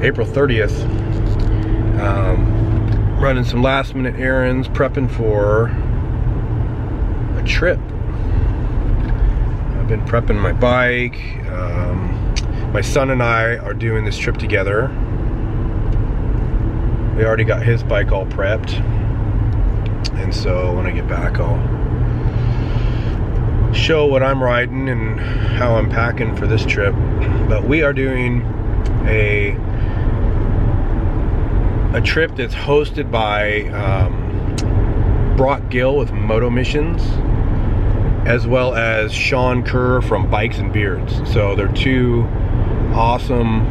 April 30th, running some last minute errands, prepping for a trip. I've been prepping my bike. My son and I are doing this trip together. We already got his bike all prepped, and so when I get back I'll show what I'm riding and how I'm packing for this trip. But we are doing a trip that's hosted by Brock Gill with Motomission, as well as Sean Kerr from Bikes and Beards. So they're two awesome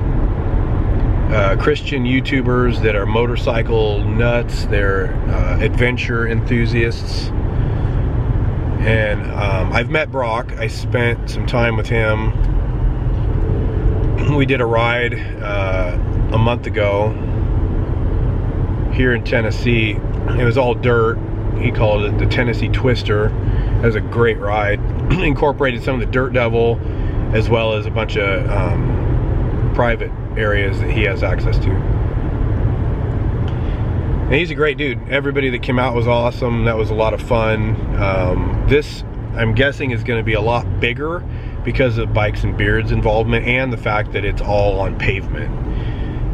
Christian YouTubers that are motorcycle nuts. They're adventure enthusiasts. And I've met Brock. I spent some time with him. We did a ride a month ago here in Tennessee. It was all dirt. He called it the Tennessee Twister. It was a great ride. Incorporated some of the Dirt Devil, as well as a bunch of private areas that he has access to. And he's a great dude. Everybody that came out was awesome. That was a lot of fun. This, I'm guessing, is going to be a lot bigger because of Bikes and Beards involvement and the fact that it's all on pavement.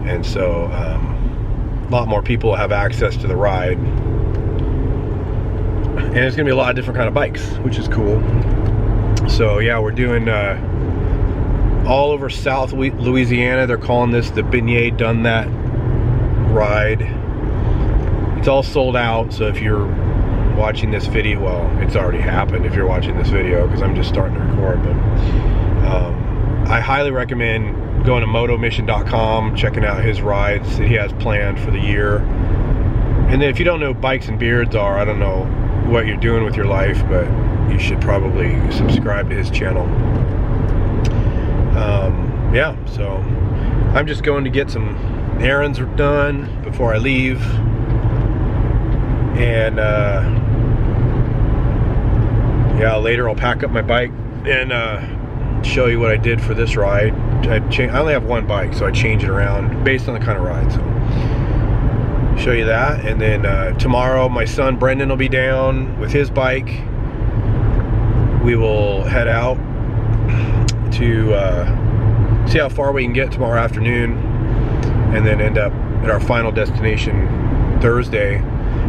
And so a lot more people have access to the ride. And it's going to be a lot of different kind of bikes, which is cool. So yeah, we're doing all over South Louisiana. They're calling this the Beignet Done That ride. It's all sold out, so if you're watching this video, well, it's already happened if you're watching this video because I'm just starting to record, but I highly recommend going to motomission.com, checking out his rides that he has planned for the year. And then if you don't know who Bikes and Beards are, I don't know what you're doing with your life, but you should probably subscribe to his channel. Yeah, so I'm just going to get some errands done before I leave. And yeah, later I'll pack up my bike and show you what I did for this ride. I only have one bike, so I change it around based on the kind of ride. So show you that, and then tomorrow my son Brendan will be down with his bike. We will head out to see how far we can get tomorrow afternoon, and then end up at our final destination Thursday.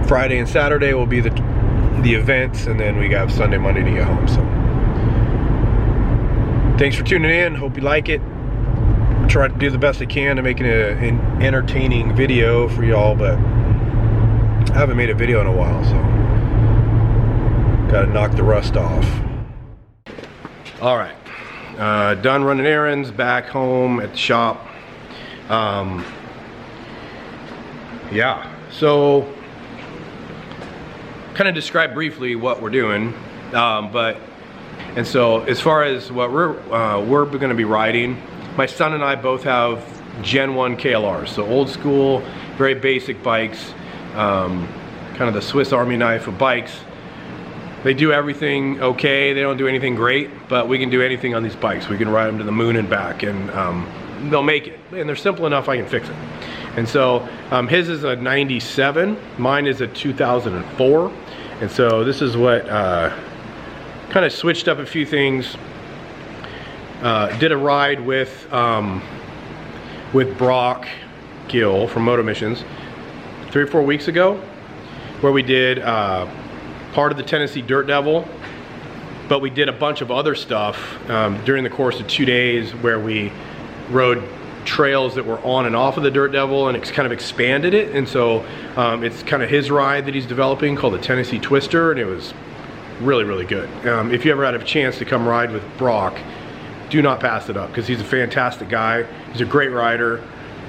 Friday and Saturday will be the events, and then we got Sunday, Monday to get home. So thanks for tuning in. Hope you like it. Try to do the best I can to make it an entertaining video for y'all, but I haven't made a video in a while, so gotta knock the rust off. All right, done running errands, back home at the shop. Yeah, so kind of describe briefly what we're doing, and so as far as what we're going to be riding, my son and I both have Gen 1 KLRs, so old school, very basic bikes, kind of the Swiss Army knife of bikes. They do everything okay. They don't do anything great, but we can do anything on these bikes. We can ride them to the moon and back, and they'll make it. And they're simple enough, I can fix it. And so his is a 97, mine is a 2004. And so this is what kind of switched up a few things. Did a ride with Brock Gill from Motomission 3 or 4 weeks ago, where we did part of the Tennessee Dirt Devil, but we did a bunch of other stuff during the course of 2 days, where we rode trails that were on and off of the Dirt Devil, and it's kind of expanded it. And so it's kind of his ride that he's developing called the Tennessee Twister, and it was really, really good. If you ever had a chance to come ride with Brock, do not pass it up, because he's a fantastic guy. He's a great rider.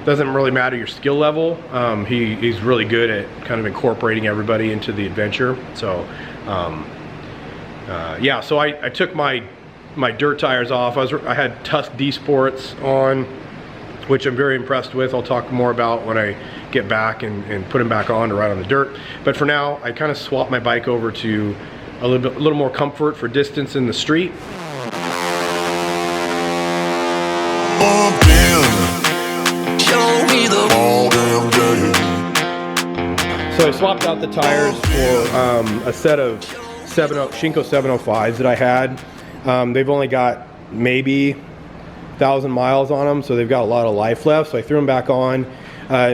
Doesn't really matter your skill level. He's really good at kind of incorporating everybody into the adventure. So yeah, so I took my dirt tires off. I had Tusk D Sports on, which I'm very impressed with. I'll talk more about when I get back and put them back on to ride on the dirt. But for now, I kind of swapped my bike over to a little more comfort for distance in the street. So I swapped out the tires for a set of Shinko 705s that I had. They've only got maybe 1,000 miles on them, so they've got a lot of life left. So I threw them back on.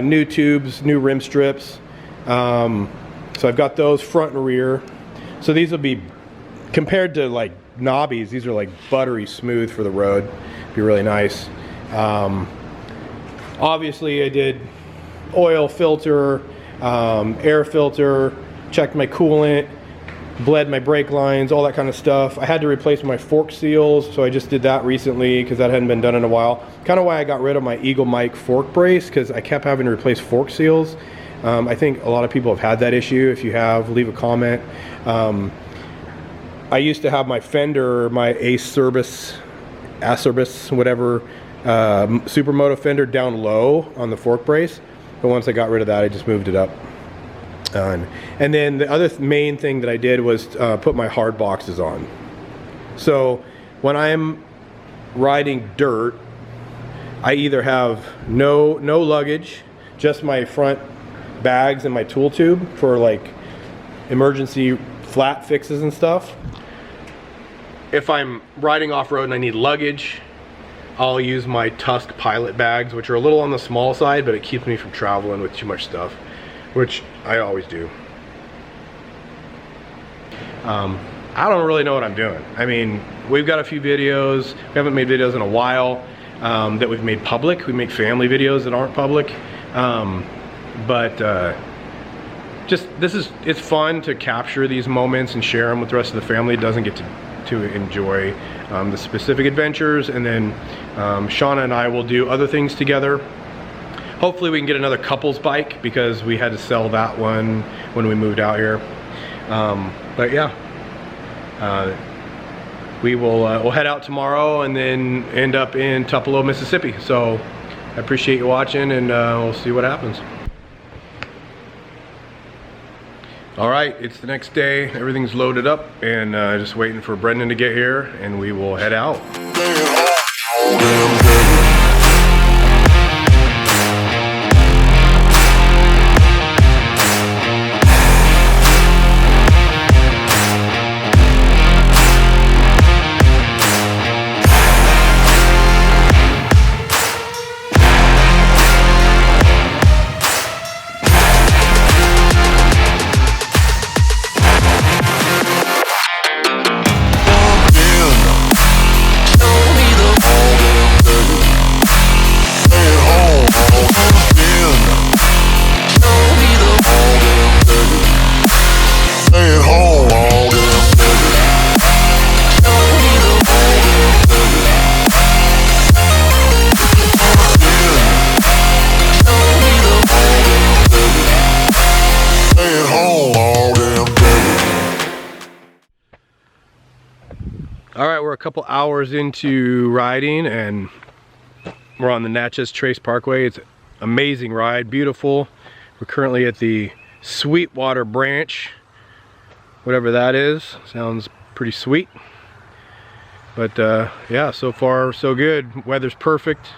New tubes, new rim strips. So I've got those front and rear. So these will be, compared to like knobbies, these are like buttery smooth for the road. Be really nice. Obviously I did oil filter, air filter, checked my coolant, bled my brake lines, all that kind of stuff. I had to replace my fork seals, so I just did that recently because that hadn't been done in a while. Kind of why I got rid of my Eagle Mike fork brace, because I kept having to replace fork seals. I think a lot of people have had that issue. If you have, leave a comment. I used to have my fender, my Acerbis, whatever, Supermoto fender down low on the fork brace. But once I got rid of that, I just moved it up. And then the other main thing that I did was put my hard boxes on. So when I'm riding dirt, I either have no luggage, just my front bags and my tool tube for like emergency flat fixes and stuff. If I'm riding off-road and I need luggage, I'll use my Tusk pilot bags, which are a little on the small side, but it keeps me from traveling with too much stuff, which I always do. I don't really know what I'm doing. I mean, we've got a few videos. We haven't made videos in a while that we've made public. We make family videos that aren't public. Just, it's fun to capture these moments and share them with the rest of the family. It doesn't get to enjoy the specific adventures. And then Shauna and I will do other things together. Hopefully we can get another couples bike, because we had to sell that one when we moved out here. But yeah, we'll head out tomorrow and then end up in Tupelo, Mississippi. So I appreciate you watching, and we'll see what happens. All right, it's the next day. Everything's loaded up, and just waiting for Brendan to get here, and we will head out. All right, we're a couple hours into riding, and we're on the Natchez Trace Parkway. It's an amazing ride, beautiful. We're currently at the Sweetwater branch, whatever that is. Sounds pretty sweet. But yeah, so far so good. Weather's perfect,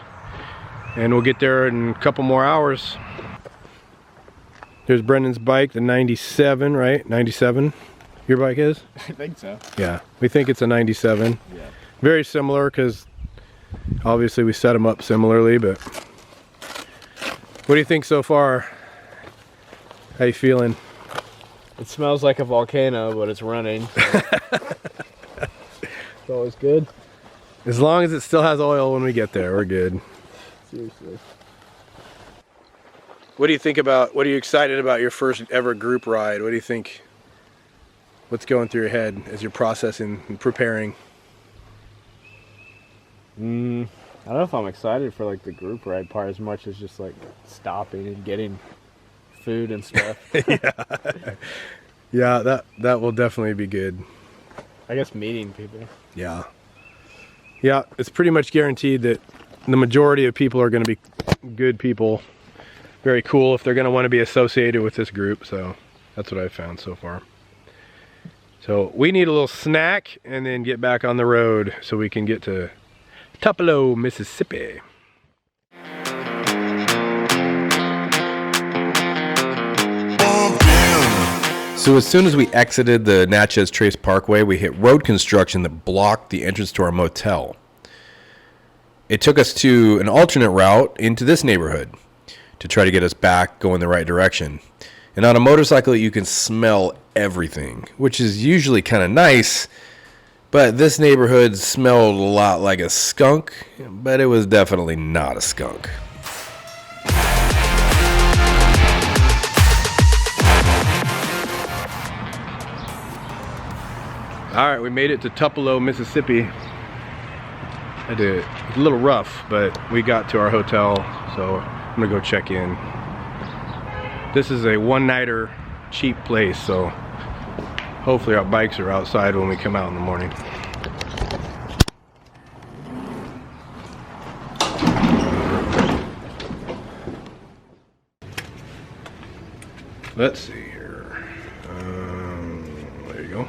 and we'll get there in a couple more hours. There's Brendan's bike, the 97, right? 97. Your bike is? I think so. Yeah, we think it's a 97. Yeah. Very similar, because obviously we set them up similarly, but what do you think so far? How you feeling? It smells like a volcano, but it's running. So. It's always good. As long as it still has oil when we get there, we're good. Seriously. What do you think about, what are you excited about your first ever group ride? What do you think, what's going through your head as you're processing and preparing? I don't know if I'm excited for like the group ride part as much as just like stopping and getting food and stuff. Yeah, that will definitely be good. I guess meeting people. Yeah. Yeah, it's pretty much guaranteed that the majority of people are going to be good people. Very cool if they're going to want to be associated with this group. So that's what I've found so far. So we need a little snack and then get back on the road so we can get to Tupelo, Mississippi. So as soon as we exited the Natchez Trace Parkway, we hit road construction that blocked the entrance to our motel. It took us to an alternate route into this neighborhood to try to get us back going the right direction. And on a motorcycle, you can smell everything, which is usually kind of nice, but this neighborhood smelled a lot like a skunk, but it was definitely not a skunk. All right, we made it to Tupelo, Mississippi. It was a little rough, but we got to our hotel, so I'm gonna go check in. This is a one-nighter, cheap place, so hopefully our bikes are outside when we come out in the morning. Let's see here. There you go.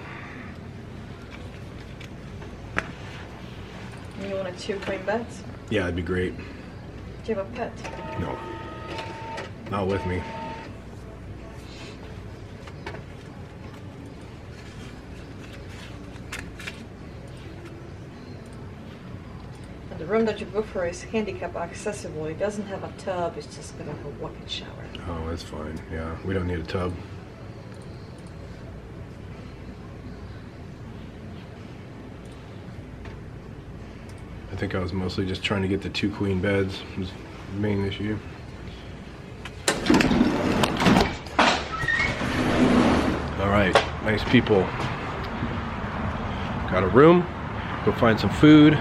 You want 2 queen beds? Yeah, that'd be great. Do you have a pet? No, not with me. And the room that you book for is handicap accessible. It doesn't have a tub, it's just gonna have a walk-in shower. Oh, that's fine. Yeah, we don't need a tub. I think I was mostly just trying to get the 2 queen beds was the main issue. All right, nice people. Got a room, go find some food.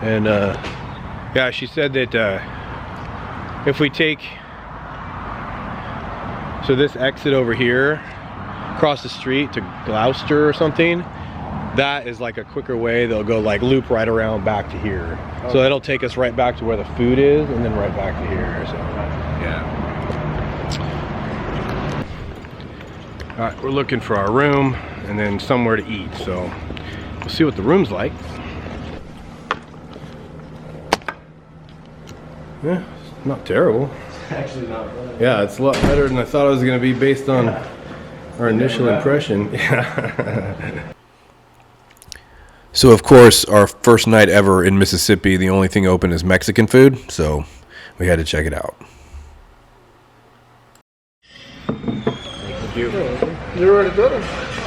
And yeah, she said that if we take, so this exit over here, across the street to Gloucester or something, that is like a quicker way. They'll go like loop right around back to here. Okay. So that'll take us right back to where the food is and then right back to here. So yeah. All right, we're looking for our room and then somewhere to eat. So we'll see what the room's like. Yeah, it's not terrible. Actually not bad. Yeah, it's a lot better than I thought it was going to be based on our initial impression. Yeah. So of course, our first night ever in Mississippi, the only thing open is Mexican food, so we had to check it out. Thank you. You're already good.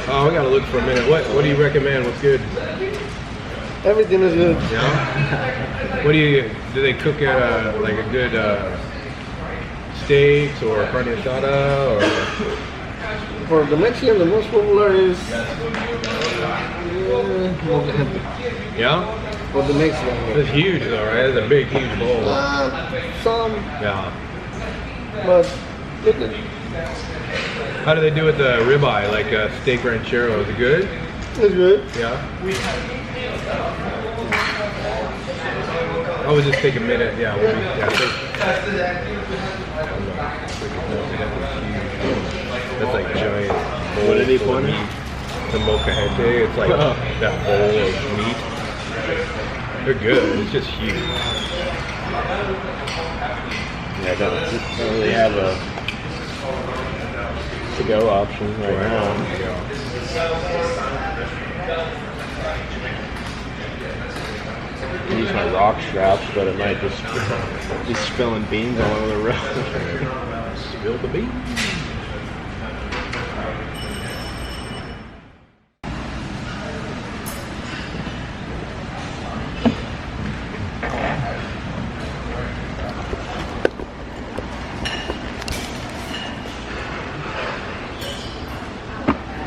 Oh, we gotta look for a minute. What do you recommend? What's good? Everything is good. Yeah. What do they cook at like a good steaks or carne asada or? For the Mexican, the most popular is yeah. For the Mexican. It's huge though, right? It's a big, huge bowl. Some. Yeah. But good. How do they do with the ribeye, like steak ranchero? Is it good? It's good. Yeah. I would just take a minute. Yeah. That's like giant. What did he point at? The mocajete. It's like that bowl of meat. They're good. It's just huge. Yeah, I don't really have a to-go option right now. Yeah. I use my rock straps, but it might just be spilling beans all over the road. Spill the beans.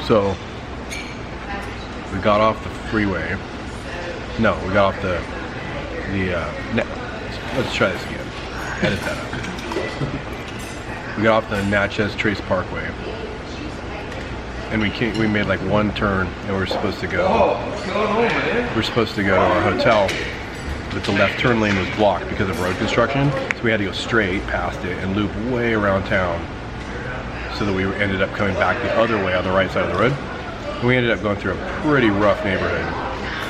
So we got off the freeway. No, we got off let's try this again. Edit that out. We got off the Natchez Trace Parkway, and we made like one turn, and we're supposed to go. What's going on, man? We're supposed to go to our hotel, but the left turn lane was blocked because of road construction, so we had to go straight past it and loop way around town, so that we ended up coming back the other way on the right side of the road. And we ended up going through a pretty rough neighborhood,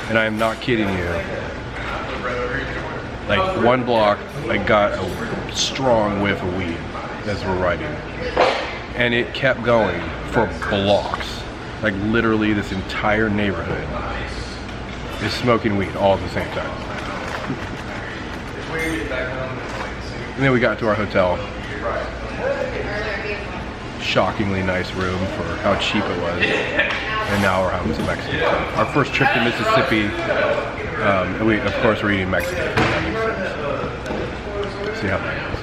and I am not kidding you. Like one block, I got a strong whiff of weed as we're riding, and it kept going for blocks. Like literally, this entire neighborhood is smoking weed all at the same time. And then we got to our hotel. Shockingly nice room for how cheap it was. And now we're having some Mexican food. Our first trip to Mississippi, and we of course we're eating Mexican food. That makes sense. See how that goes.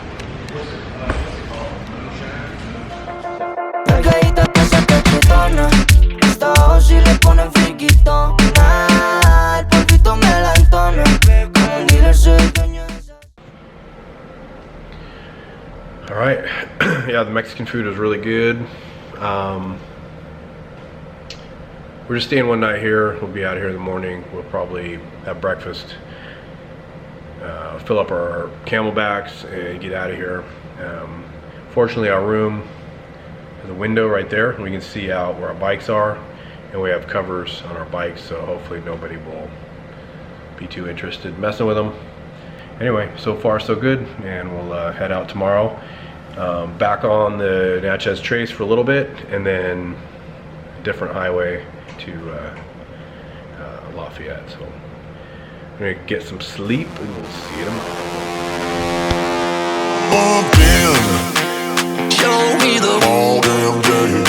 All right, yeah, the Mexican food was really good. We're just staying one night here. We'll be out here in the morning. We'll probably have breakfast, fill up our camelbacks, and get out of here. Fortunately, our room has a window right there, and we can see out where our bikes are, and we have covers on our bikes, so hopefully nobody will be too interested in messing with them. Anyway, so far so good, and we'll head out tomorrow. Back on the Natchez Trace for a little bit, and then a different highway to Lafayette. So I'm gonna get some sleep, and we'll see you tomorrow. Show me the all damn day.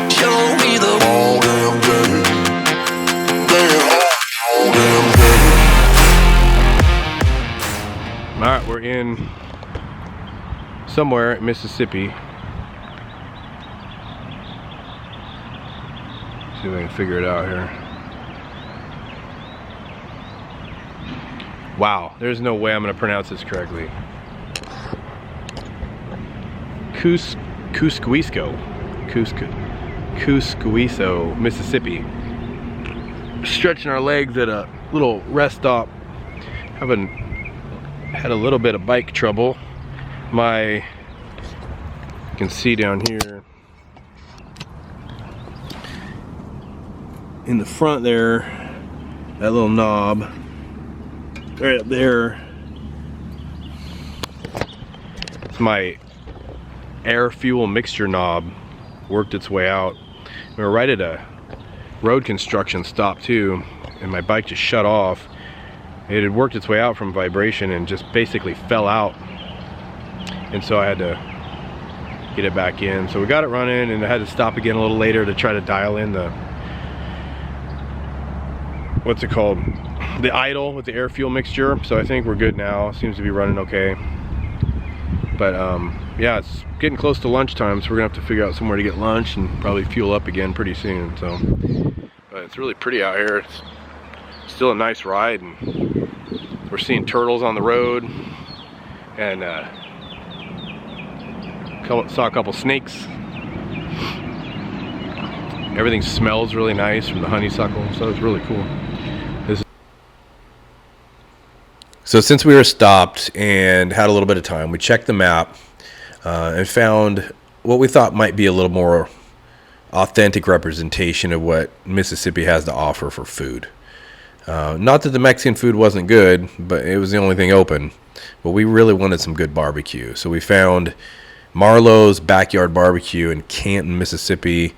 Show me the all damn day. All damn day. All right, we're in somewhere in Mississippi. See if I can figure it out here. Wow, there's no way I'm gonna pronounce this correctly. Cuscuiso, Mississippi. Stretching our legs at a little rest stop. Had a little bit of bike trouble. You can see down here in the front there, that little knob right up there, it's my air fuel mixture knob. Worked its way out. We were right at a road construction stop too, and my bike just shut off. It had worked its way out from vibration and just basically fell out, and so I had to get it back in. So we got it running, and I had to stop again a little later to try to dial in the, what's it called, the idle with the air fuel mixture. So I think we're good now. Seems to be running okay. But yeah, it's getting close to lunchtime, so we're gonna have to figure out somewhere to get lunch and probably fuel up again pretty soon. So, but it's really pretty out here. It's still a nice ride, and we're seeing turtles on the road, and saw a couple snakes. Everything smells really nice from the honeysuckle, so it's really cool. So since we were stopped and had a little bit of time, we checked the map and found what we thought might be a little more authentic representation of what Mississippi has to offer for food. Not that the Mexican food wasn't good, but it was the only thing open. But we really wanted some good barbecue. So we found Marlowe's Backyard Barbecue in Canton, Mississippi.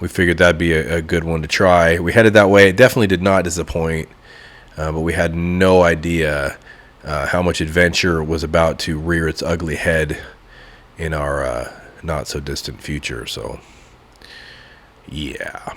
We figured that'd be a good one to try. We headed that way. It definitely did not disappoint. But we had no idea how much adventure was about to rear its ugly head in our not so distant future. So, yeah.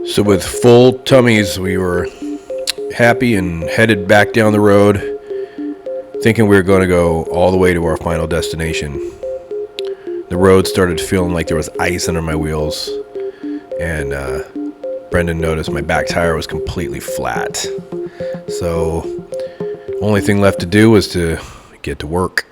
So with full tummies, we were happy and headed back down the road, thinking we were going to go all the way to our final destination. The road started feeling like there was ice under my wheels, and Brendan noticed my back tire was completely flat. So only thing left to do was to get to work.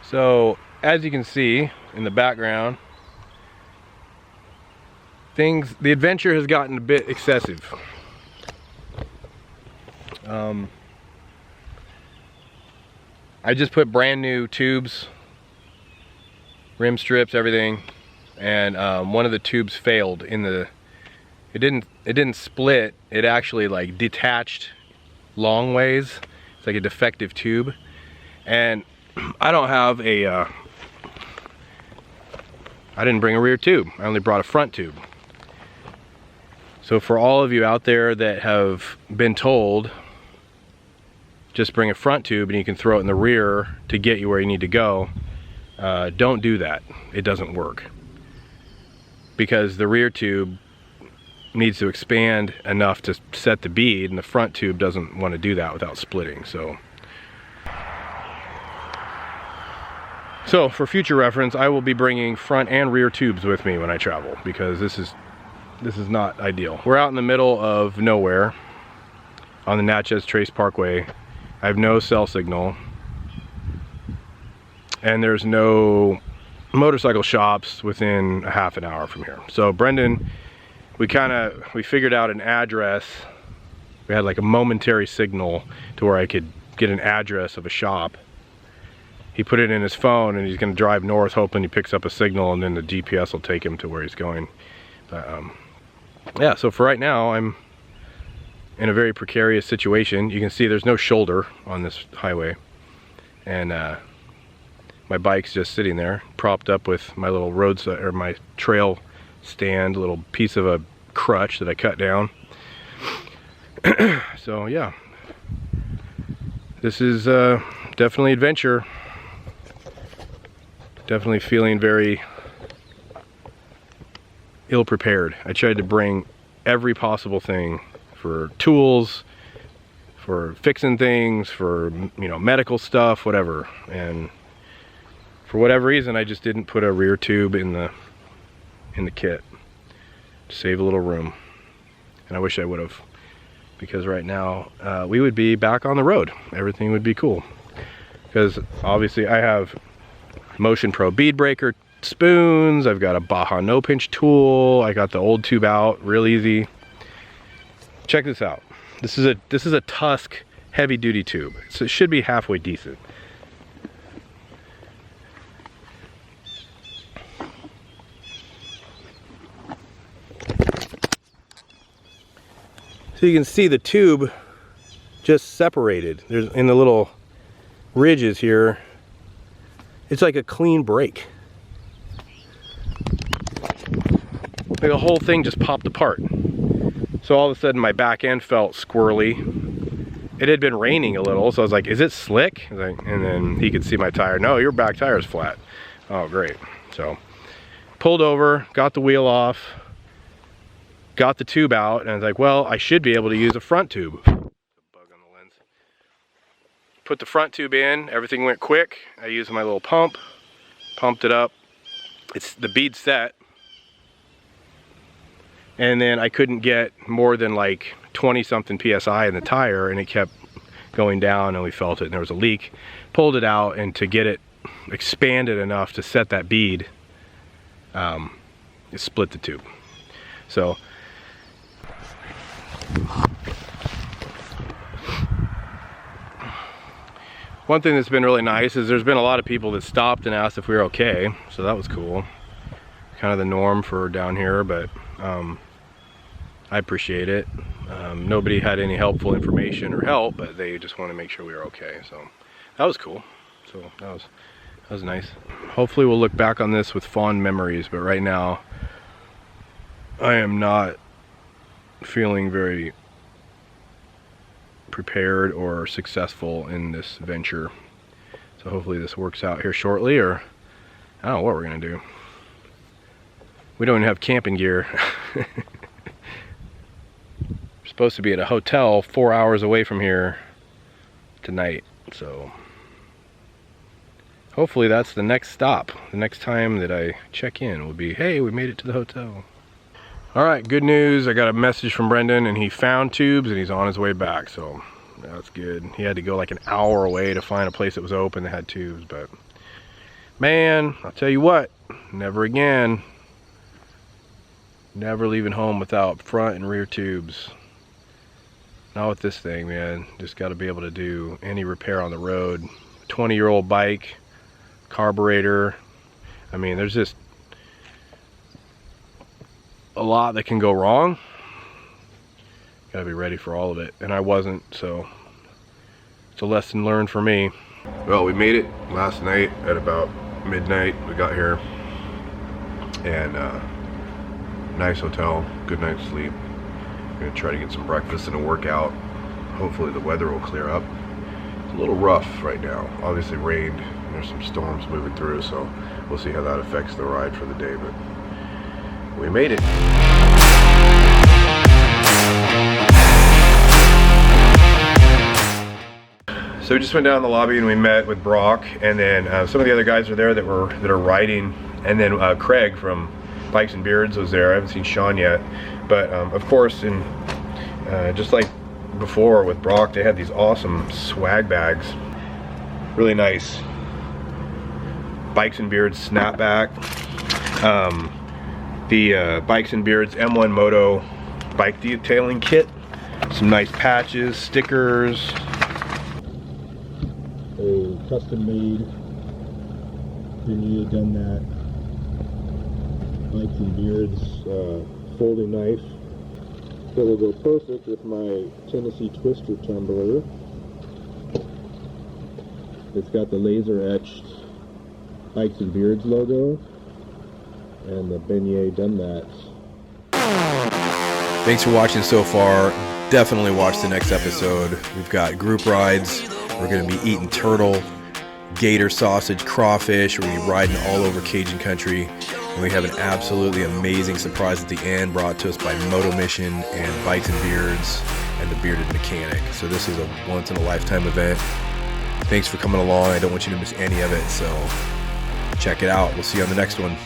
So, as you can see in the background, the adventure has gotten a bit excessive. I just put brand new tubes, rim strips, everything, and one of the tubes failed it didn't split, it actually like detached long ways. It's like a defective tube, and I don't have I didn't bring a rear tube. I only brought a front tube. So for all of you out there that have been told, just bring a front tube and you can throw it in the rear to get you where you need to go, don't do that. It doesn't work. Because the rear tube needs to expand enough to set the bead, and the front tube doesn't want to do that without splitting. So for future reference, I will be bringing front and rear tubes with me when I travel, because this is not ideal. We're out in the middle of nowhere on the Natchez Trace Parkway. I have no cell signal, and there's no motorcycle shops within a half an hour from here. So Brendan, we figured out an address. We had like a momentary signal to where I could get an address of a shop. He put it in his phone, and he's going to drive north hoping he picks up a signal, and then the GPS will take him to where he's going. But yeah, so for right now I'm in a very precarious situation. You can see there's no shoulder on this highway, and my bike's just sitting there propped up with my little roadside, or my trail stand, a little piece of a crutch that I cut down. So yeah, this is definitely adventure. Definitely feeling very ill prepared. I tried to bring every possible thing for tools, for fixing things, for medical stuff, whatever. And for whatever reason, I just didn't put a rear tube in the kit to save a little room. And I wish I would have, because right now we would be back on the road. Everything would be cool. Because obviously I have Motion Pro bead breaker spoons, I've got a Baja no pinch tool, I got the old tube out, real easy. Check this out. This is a Tusk heavy duty tube, so it should be halfway decent. So you can see the tube just separated. There's in the little ridges here, it's like a clean break. Like the whole thing just popped apart. So all of a sudden my back end felt squirrely. It had been raining a little, so I was like, is it slick? And then he could see my tire. No, your back tire is flat. Oh, great. So pulled over, got the wheel off, got the tube out, and I was like, well, I should be able to use a front tube. Bug on the lens. Put the front tube in, everything went quick. I used my little pump, pumped it up. It's the bead set. And then I couldn't get more than like 20 something PSI in the tire, and it kept going down, and we felt it, and there was a leak. Pulled it out, and to get it expanded enough to set that bead, it split the tube. So one thing that's been really nice is there's been a lot of people that stopped and asked if we were okay, so that was cool. Kind of the norm for down here, but I appreciate it. Nobody had any helpful information or help, but they just want to make sure we were okay. So that was cool. So that was nice. Hopefully we'll look back on this with fond memories, but right now I am not feeling very prepared or successful in this venture. So hopefully this works out here shortly, or I don't know what we're gonna do. We don't even have camping gear. Supposed to be at a hotel 4 hours away from here tonight, so hopefully that's the next stop. The next time that I check in will be, hey, we made it to the hotel. All right, good news. I got a message from Brendan, and he found tubes, and he's on his way back, so that's good. He had to go like an hour away to find a place that was open that had tubes, but man, I'll tell you what, never again. Never leaving home without front and rear tubes. Not with this thing, man. Just got to be able to do any repair on the road. 20-year-old bike, carburetor. I mean, there's just a lot that can go wrong. Got to be ready for all of it, and I wasn't, so it's a lesson learned for me. Well, we made it last night at about midnight. We got here, and nice hotel, good night's sleep. I'm gonna try to get some breakfast and a workout. Hopefully the weather will clear up. It's a little rough right now. Obviously rained, and there's some storms moving through, so we'll see how that affects the ride for the day, but we made it. So we just went down in the lobby and we met with Brock, and then some of the other guys are there that are riding, and then Craig from Bikes and Beards was there. I haven't seen Sean yet, but of course, in just like before with Brock, they had these awesome swag bags, really nice. Bikes and Beards snapback, the Bikes and Beards M1 Moto bike detailing kit, some nice patches, stickers, a custom made Untitled done that Bikes and Beards folding knife that will go perfect with my Tennessee Twister tumbler. It's got the laser etched Bikes and Beards logo and the beignet done that. Thanks for watching so far. Definitely watch the next episode. We've got group rides. We're going to be eating turtle, gator sausage, crawfish. We're going to be riding all over Cajun Country. And we have an absolutely amazing surprise at the end brought to us by Motomission and Bikes and Beards and the Bearded Mechanic. So this is a once-in-a-lifetime event. Thanks for coming along. I don't want you to miss any of it, so check it out. We'll see you on the next one.